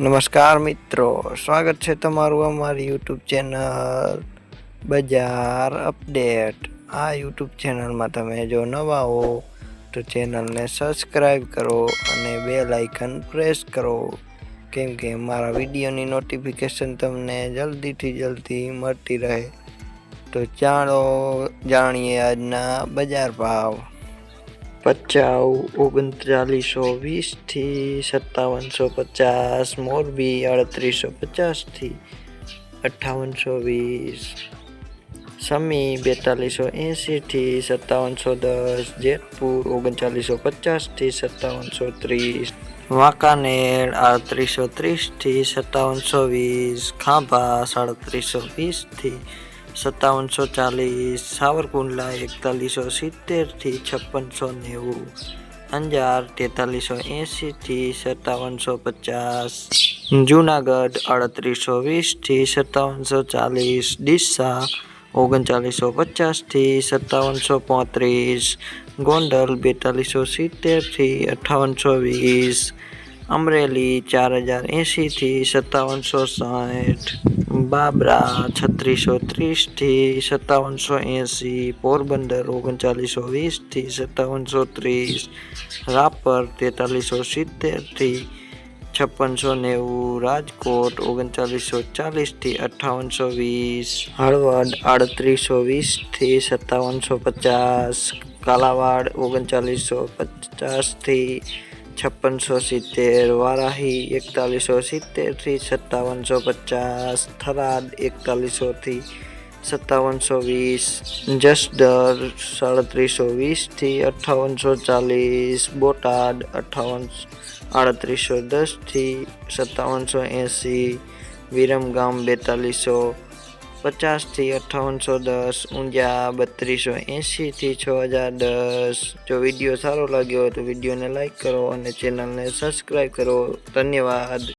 નમસ્કાર મિત્રો, સ્વાગત છે તમારું અમારી યુટ્યુબ ચેનલ બજાર અપડેટ. આ યુટ્યુબ ચેનલમાં તમે જો નવા હો તો ચેનલને સબસ્ક્રાઈબ કરો અને બેલ આઇકન પ્રેસ કરો, કેમ કે મારા વિડીયોની નોટિફિકેશન તમને જલ્દી મળતી રહે. તો ચાલો જાણીએ આજના બજાર ભાવ. ભચાઉ 3920 થી 5750, મોરબી 3850 થી 5820, સમી 4280 થી 5710, જેતપુર 3950 થી 5730, વાંકાનેર 3830 થી 5720, ખાંભા 3720 થી 5740, સાવરકુંડલા 4170 થી 5690, અંજાર 4380 થી 5750, જૂનાગઢ 3820 થી 5740, ડીસા 3950 થી 5735, ગોંડલ 4270 થી 5820, અમરેલી 4080 થી 5760, બાબરા 3630 થી 5780, પોરબંદર 3920 થી 5730, રાપર 4370 થી 5690, રાજકોટ 3940 થી 5820, હળવદ 3820 થી 5750, કાલાવાડ 3950 થી 5670, વારાહી 4170 થી 5750, થરાદ 4100 થી 5720, જસદણ 3720 થી 5840, બોટાદ 3810 થી 5780, વિરમગામ 4250 થી 5810, ઊંઝા 3280 થી 6010. જો વિડીયો સારો લાગ્યો હોય તો વિડીયોને લાઈક કરો અને ચેનલને સબસ્ક્રાઈબ કરો. ધન્યવાદ.